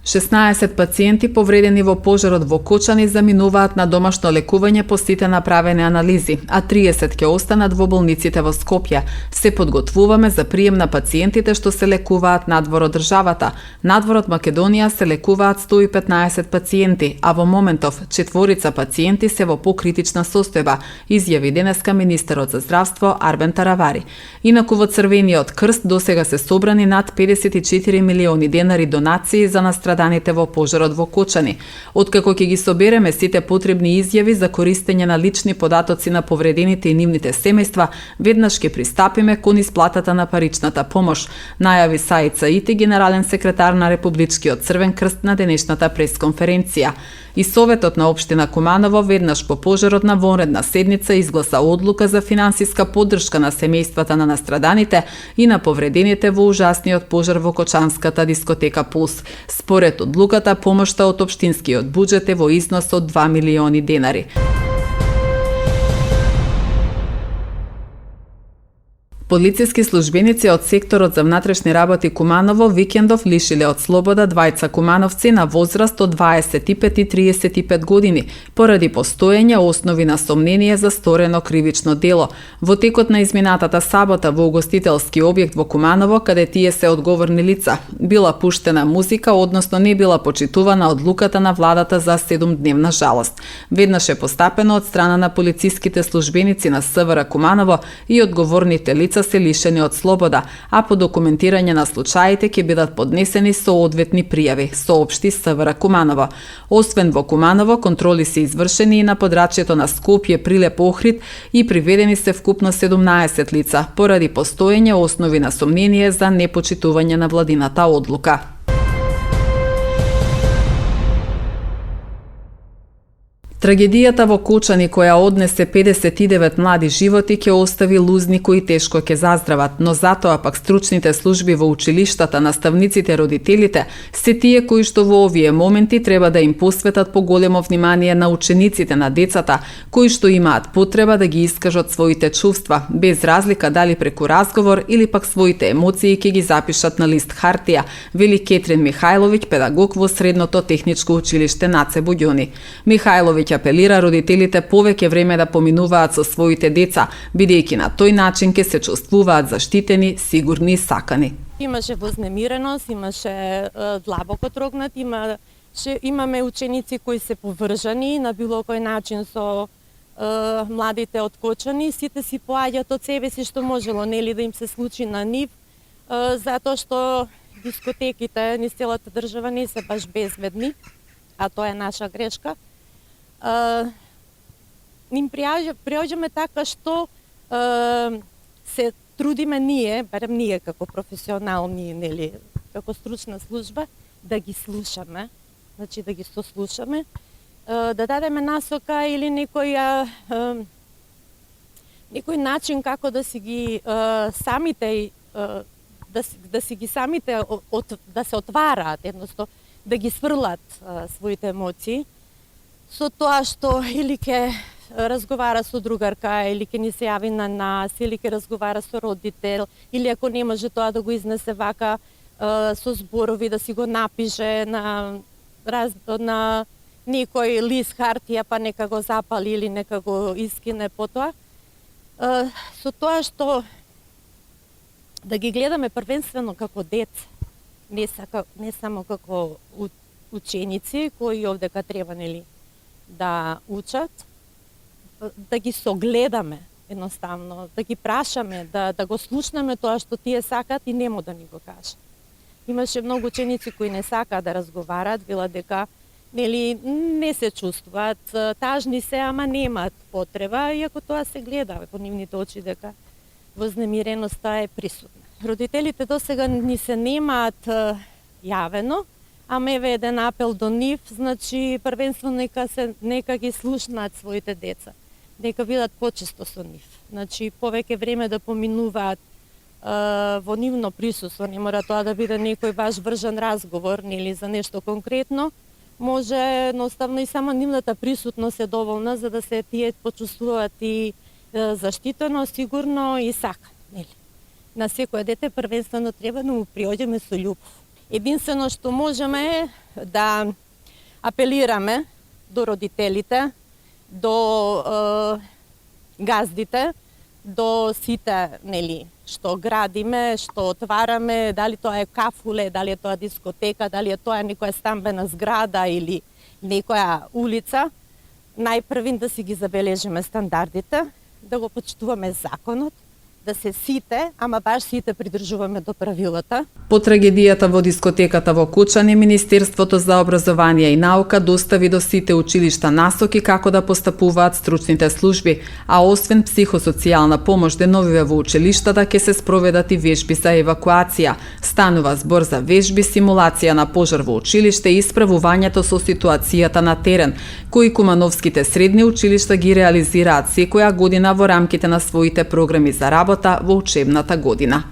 16 пациенти повредени во пожарот во Кочани заминуваат на домашно лекување по сите направени анализи, а 30 ќе останат во болниците во Скопје. Се подготвуваме за прием на пациентите што се лекуваат надвор од државата. Надвор од Македонија се лекуваат 115 пациенти, а во моментов 4 пациенти се во покритична состојба, изјави денеска министерот за здравство Арбен Таравари. Инаку во Црвениот крст досега се собрани над 54 милиони денари донации за настраданите во пожарот во Кочани. Откако ќе ги собереме сите потребни изјави за користење на лични податоци на повредените и нивните семејства, веднаш ќе пристапиме кон исплатата на паричната помош, најави Саид Саити, генерален секретар на Републичкиот Црвен крст на денешната пресконференција. И Советот на општина Куманово веднаш по пожарот на вонредна седница изгласа одлука за финансиска поддршка на семејствата на настраданите и на повредените во ужасниот пожар во Кочанската дискотека Пулс. Според одлуката, помошта од општинскиот буџет е во износ од 2 милиони денари. Полициски службеници од секторот за внатрешни работи Куманово викендов лишиле од слобода двајца кумановци на возраст од 25 и 35 години, поради постоење основи на сомнение за сторено кривично дело. Во текот на изминатата сабота во угостителски објект во Куманово, каде тие се одговорни лица, била пуштена музика, односно не била почитувана одлуката на владата за 7-дневна жалост. Веднаш е постапено од страна на полициските службеници на СВР Куманово и одговорните лица се лишени од слобода, а по документирање на случаите ќе бидат поднесени соодветни пријави, соопшти СВР Куманово. Освен во Куманово, контроли се извршени и на подрачјето на Скопје, Прилеп, Охрид и приведени се вкупно 17 лица, поради постоење основи на сомнение за непочитување на владината одлука. Трагедијата во Кочани, која однесе 59 млади животи, ќе остави лузни кои тешко ќе заздрават, но затоа пак стручните служби во училиштата, наставниците, родителите, се тие кои што во овие моменти треба да им посветат поголемо внимание на учениците, на децата, кои што имаат потреба да ги искажат своите чувства, без разлика дали преку разговор или пак своите емоции ќе ги запишат на лист хартија, вели Кетрин Михајловиќ, педагог во Средното техничко училиште Наце Буѓони. Михајловиќ апелира родителите повеќе време да поминуваат со своите деца, бидејќи на тој начин ќе се чувствуваат заштитени, сигурни и сакани. Имаше вознемиреност, имаше длабоко трогнат, имаме ученици кои се повржани на било кој начин со младите од Кочани, сите си поаѓаат од себе си што можело, нели да им се случи на нив, затоа што дискотеките низ целата држава не се баш безбедни, а тоа е наша грешка. Ним приоѓаме така што се трудиме ние, барем ние како професионални, нели, како стручна служба, да ги слушаме, значи да ги сослушаме, да дадеме насока или некој начин како да си ги самите да си ги самите да се отвараат, едноставно да ги сврлат своите емоции. Со тоа што или ќе разговара со другарка, или ќе ни се јави на нас, или ќе разговара со родител, или ако не може тоа да го изнесе вака со зборови, да си го напише на некој лист хартија, па нека го запали или нека го искине потоа. Со тоа што да ги гледаме првенствено како деца, не само како ученици кои овдека треба, нели, да учат, да ги согледаме едноставно, да ги прашаме, да го слушнеме тоа што тие сакат и немо да ни го кажат. Имаше многу ученици кои не сакаат да разговараат, вела дека нели не се чувствуваат, тажни се, ама немаат потреба, иако тоа се гледа во нивните очи дека вознемиреноста е присутна. Родителите досега ни се немаат јавено, ама еве еден апел до нив, значи првенствено нека ги слушнаат своите деца, нека бидат почесто со нив. Значи повеќе време да поминуваат во нивно присуство, не мора тоа да биде некој баш вржан разговор, нели за нешто конкретно, може едноставно и само нивната присутност е доволна за да се тие почувствуваат и заштитено, сигурно и сакано, нели. На секој дете првенствено треба да му приоѓаме со љубов. Единствено што можеме е да апелираме до родителите, до газдите, до сите, нели, што градиме, што отвараме, дали тоа е кафуле, дали е тоа дискотека, дали е тоа некоја стамбена зграда или некоја улица, најпрвин да си ги забележиме стандардите, да го почитуваме законот, да се сите, ама баш сите придржуваме до правилата. По трагедијата во дискотеката во Кучани, Министерството за образование и наука достави до сите училишта насоки како да постапуваат стручните служби, а освен психосоцијална помош деновиве во училиштата ќе се спроведат и вежби за евакуација. Станува збор за вежби, симулација на пожар во училиште и исправувањето со ситуацијата на терен, кои кумановските средни училишта ги реализираат секоја година во рамките на своите програми за работа во учебната година.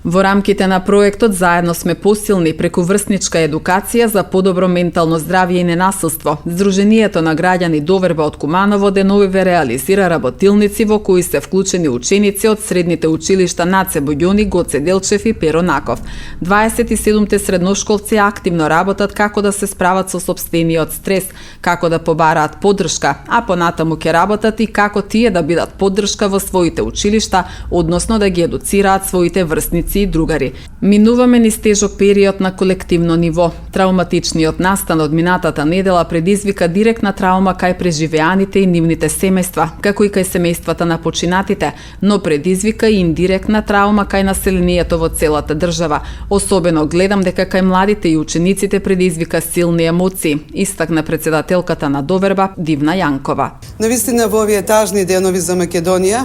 Во рамките на проектот Заедно сме посилни преку врсничка едукација за подобро ментално здравје и ненасилство, Сдруженијето на граѓани Доверба од Куманово деновиве реализира работилници во кои се вклучени ученици од средните училишта Наце Боѓони, Гоце Делчев и Перо Наков. 27-те средношколци активно работат како да се справат со сопствениот стрес, како да побараат поддршка, а понатаму ќе работат и како тие да бидат поддршка во своите училишта, односно да ги едуцираат своите врсници и другари. Минуваме низ тежок период на колективно ниво. Трауматичниот настан од минатата недела предизвика директна траума кај преживеаните и нивните семејства, како и кај семејствата на починатите, но предизвика и индиректна траума кај населението во целата држава. Особено гледам дека кај младите и учениците предизвика силни емоции, истакна председателката на Доверба Дивна Јанкова. Навистина во овие тажни денови за Македонија,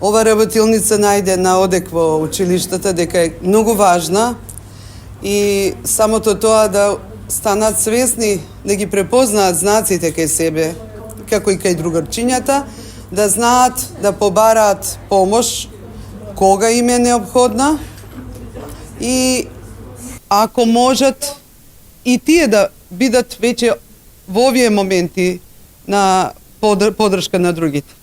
ова работилница најде на одек во училиштата дека е многу важна и самото тоа да станат свесни, да ги препознаат знаците кај себе, како и кај другарчињата, да знаат да побараат помош кога им е необходна и ако можат и тие да бидат веќе во овие моменти на поддршка на другите.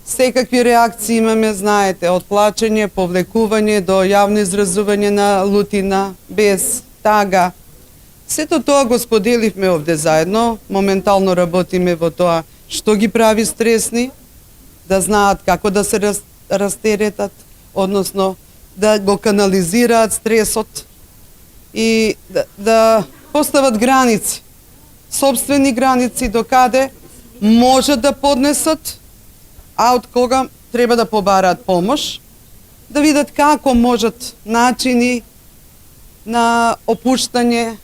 Секакви реакции имаме, знаете, од плачење, повлекување до јавно изразување на лутина, бес, тага. Сето тоа го споделивме овде заедно, моментално работиме во тоа што ги прави стресни, да знаат како да се растеретат, односно да го канализираат стресот и да постават граници, сопствени граници до каде можат да поднесат, а од кога треба да побараат помош, да видат како можат начини на опуштање.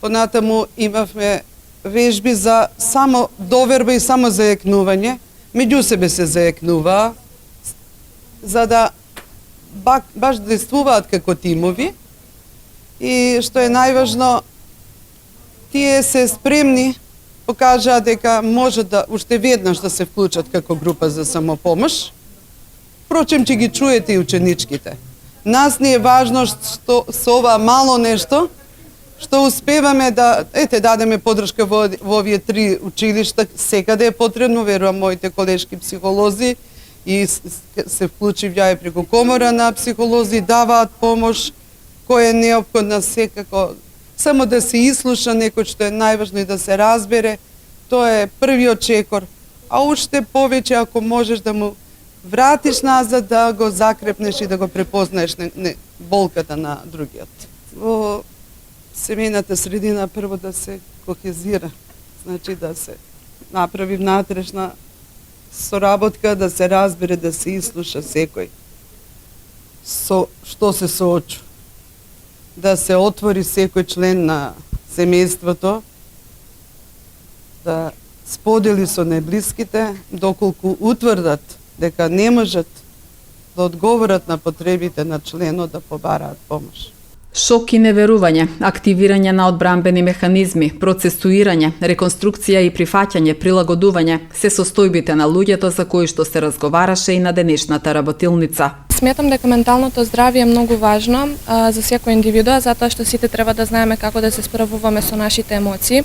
Понатаму имавме вежби за само доверба и само зајакнување, меѓу себе се зајакнуваа, за да баш действуваат како тимови и што е најважно, тие се спремни, покажаа дека може да уште веднаш да се вклучат како група за самопомош. Впрочем, ќе ги чуете и ученичките. Нас не е важно што со ова мало нешто, што успеваме да дадеме поддршка во овие 3 училишта, секаде е потребно, верувам моите колешки психолози и се вклучив ја и преку комора на психолози, даваат помош која е неопходна секако. Само да се ислуша некој што е најважно и да се разбере, тоа е првиот чекор. А уште повеќе ако можеш да му вратиш назад, да го закрепнеш и да го препознаеш болката на другиот. Во семејната средина прво да се кохезира, значи да се направи внатрешна соработка, да се разбере, да се ислуша секој со што се соочува. Да се отвори секој член на семејството, да сподели со најблиските, доколку утврдат дека не можат да одговорат на потребите на членот, да побараат помош. Шок и неверување, активирање на одбранбени механизми, процесуирање, реконструкција и прифаќање, прилагодување се состојбите на луѓето за кои што се разговараше и на денешната работилница. Сметам дека менталното здравје е многу важно за секој индивидуа, затоа што сите треба да знаеме како да се справуваме со нашите емоции.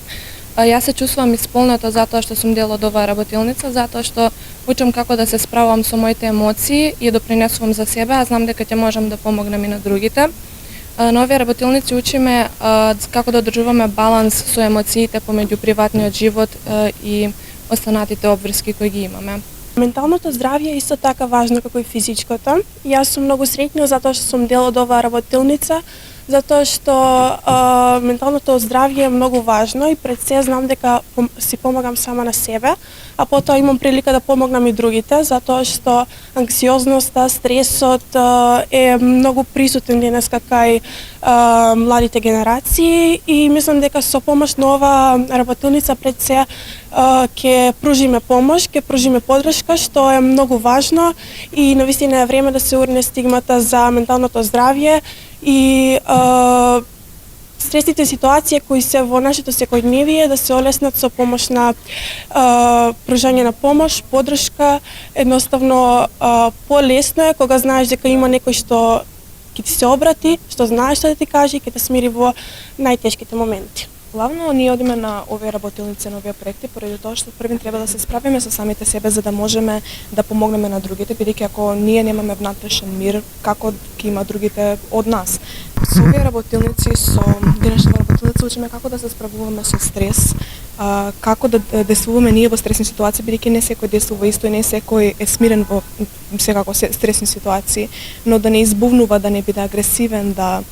Јас се чувствувам исполнета затоа што сум дел од оваа работилница, затоа што учам како да се справувам со моите емоции и допринесувам за себе, а знам дека ќе можам да помогнам и на другите. На овие работилници учиме како да одржуваме баланс со емоциите помеѓу приватниот живот и останатите обврски кои ги имаме. Менталното здравје е исто така важно како и физичкото. Јас сум многу среќна затоа што сум дел од оваа работилница, затоа што менталното здравје е многу важно и пред се знам дека си помагам сама на себе, а потоа имам прилика да помогнам и другите, затоа што анксиозноста, стресот е многу присутен денеска кај младите генерации и мислам дека со помош на оваа работилница пред се ќе пружиме помош, ќе пружиме подршка, што е многу важно и навистина е време да се урне стигмата за менталното здравје и стресните ситуации кои се во нашето секојдневие да се олеснат со помош на пружање на помош, подршка. Едноставно полесно е кога знаеш дека има некој што ќе ти се обрати, што знаеш што да ти каже и ќе те смири во најтешките моменти. Главно ние одиме на овие работилници, на овие проекти, поради тоа што првин треба да се справиме со самите себе за да можеме да помогнеме на другите, бидејќи ако ние немаме внатрешен мир, како ќе има другите од нас. Со овие работилници, со денешната работилница учиме како да се справуваме со стрес, како да действуваме ние во стресни ситуации, бидејќи не секој действува исто и не секој е смирен во секако стресни ситуации, но да не избувнува, да не биде агресивен, да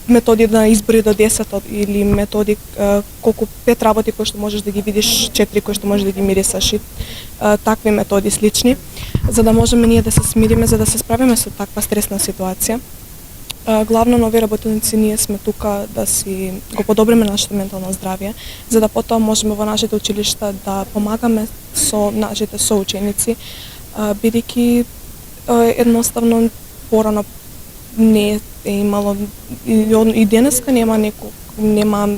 методи на избори до 10 или методи колку 5 работи кои што можеш да ги видиш, 4 кои што можеш да ги мирисаш и такви методи слични, за да можеме ние да се смириме, за да се справиме со таква стресна ситуација. Главно на овие работилници ние сме тука да си го подобриме нашето ментално здравје, за да потоа можеме во нашите училишта да помагаме со нашите соученици, бидејќи едноставно порано не е имало и денеска нема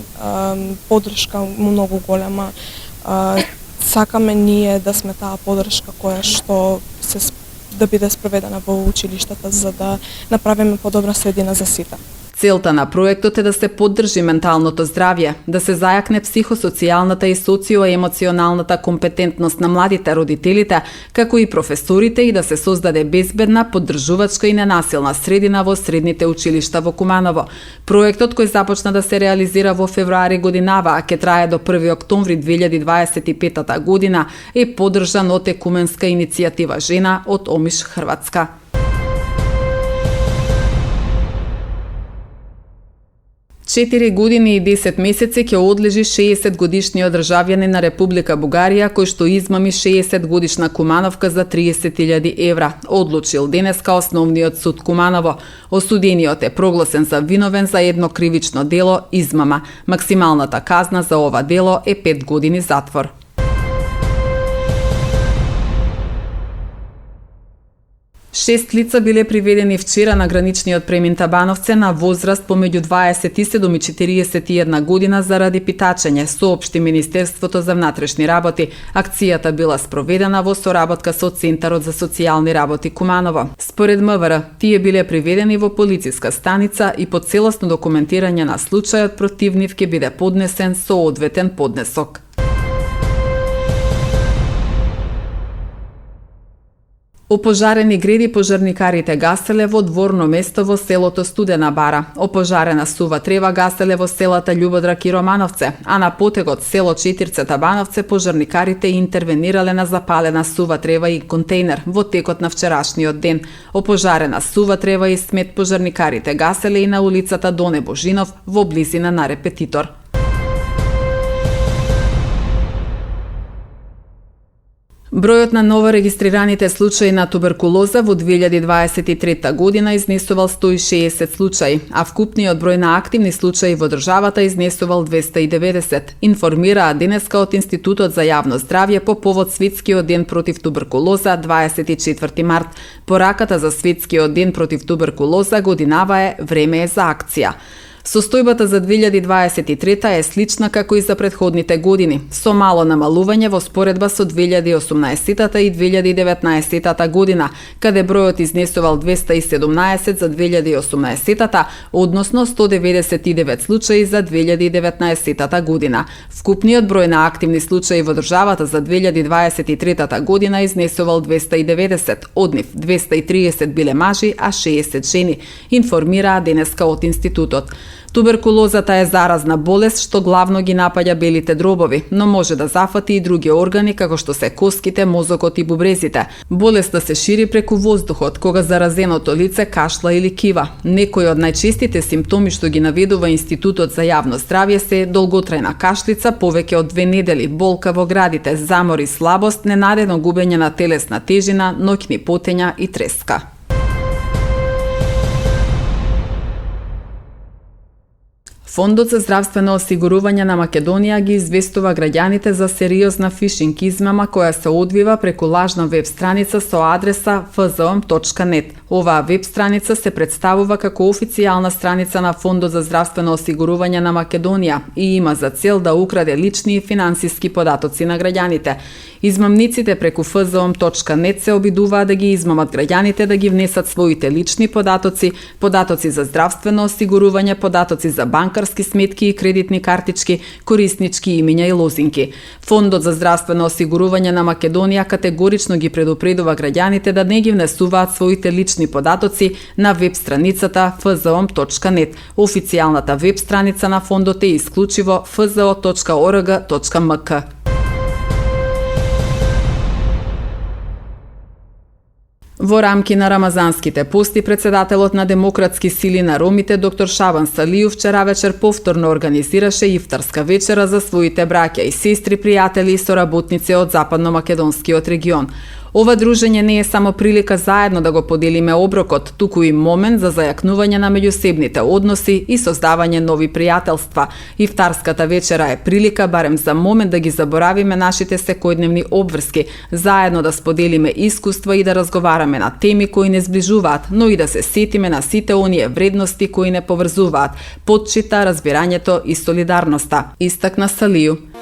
поддршка многу голема. Сакаме ние да сме таа поддршка која што да биде спроведена во училиштата за да направиме подобра средина за сите. Целта на проектот е да се поддржи менталното здравје, да се зајакне психосоцијалната и социоемоционалната компетентност на младите, родителите, како и професорите и да се создаде безбедна, поддржувачка и ненасилна средина во средните училишта во Куманово. Проектот кој започна да се реализира во февруари годинава, а ќе трае до 1 октомври 2025 година, е поддржан од екуменска иницијатива Жена од Омиш, Хрватска. 4 години и 10 месеци ќе одлежи 60 годишниот државјанин на Република Бугарија кој што измами 60 годишна Кумановка за 30.000 евра. Одлучил денеска Основниот суд Куманово. Осудениот е прогласен за виновен за едно кривично дело измама. Максималната казна за ова дело е 5 години затвор. Шест лица биле приведени вчера на граничниот премин Табановце на возраст помеѓу 27 и 41 година заради питачење, соопшти Министерството за внатрешни работи. Акцијата била спроведена во соработка со Центарот за социјални работи Куманово. Според МВР, тие биле приведени во полициска станица и по целосно документирање на случајот против нив ќе биде поднесен соодветен поднесок. Опожарени греди пожарникарите гаселе во дворно место во селото Студена Бара. Опожарена сува трева гаселе во селата Љубодрак и Романовце, а на потегот село Четирце Табановце пожарникарите интервенирале на запалена сува трева и контейнер во текот на вчерашниот ден. Опожарена сува трева и смет пожарникарите гаселе и на улицата Доне Божинов во близина на Репетитор. Бројот на ново регистрираните случаи на туберкулоза во 2023 година изнесувал 160 случаи, а вкупниот број на активни случаи во државата изнесувал 290, информираа денеска од Институтот за јавно здравје по повод Светскиот ден против туберкулоза 24 март. Пораката за Светскиот ден против туберкулоза годинава е "Време е за акција". Состојбата за 2023 е слична како и за претходните години, со мало намалување во споредба со 2018 и 2019 година, каде бројот изнесувал 217 за 2018, односно 199 случаи за 2019 година. Вкупниот број на активни случаи во државата за 2023 година изнесувал 290, од нив 230 биле мажи, а 60 жени, информираа денеска од институтот. Туберкулозата е заразна болест што главно ги напаѓа белите дробови, но може да зафати и други органи како што се коските, мозокот и бубрезите. Болеста се шири преку воздухот кога заразеното лице кашла или кива. Некои од најчестите симптоми што ги наведува Институтот за јавно здравје се долготрајна кашлица повеќе од 2 недели, болка во градите, замор и слабост, ненадено губење на телесна тежина, ноќни потења и треска. Фондот за здравствено осигурување на Македонија ги известува граѓаните за сериозна фишинг измама која се одвива преку лажна веб страница со адреса fzom.net. Оваа веб страница се представува како официјална страница на Фондот за здравствено осигурување на Македонија и има за цел да украде лични и финансиски податоци на граѓаните. Измамниците преку fzom.net се обидуваат да ги измамат граѓаните да ги внесат своите лични податоци, податоци за здравствено осигурување, податоци за банкарски сметки и кредитни картички, кориснички имиња и лозинки. Фондот за здравствено осигурување на Македонија категорично ги предупредува граѓаните да не ги внесуваат своите лични податоци на веб страницата fzom.net. Официјалната веб страница на фондот е исклучиво fzo.org.mk. Во рамки на рамазанските пости, председателот на Демократски сили на ромите, доктор Шабан Салију, вчера вечер повторно организираше ифтарска вечера за своите браќа и сестри, пријатели и соработници од западно-македонскиот регион. Ова дружење не е само прилика заедно да го поделиме оброкот, туку и момент за зајакнување на меѓусебните односи и создавање нови пријателства. Ифтарската вечера е прилика барем за момент да ги заборавиме нашите секојдневни обврски, заедно да споделиме искуства и да разговараме на теми кои не зближуваат, но и да се сетиме на сите оние вредности кои не поврзуваат: потчита, разбирањето и солидарноста, истакна Салију.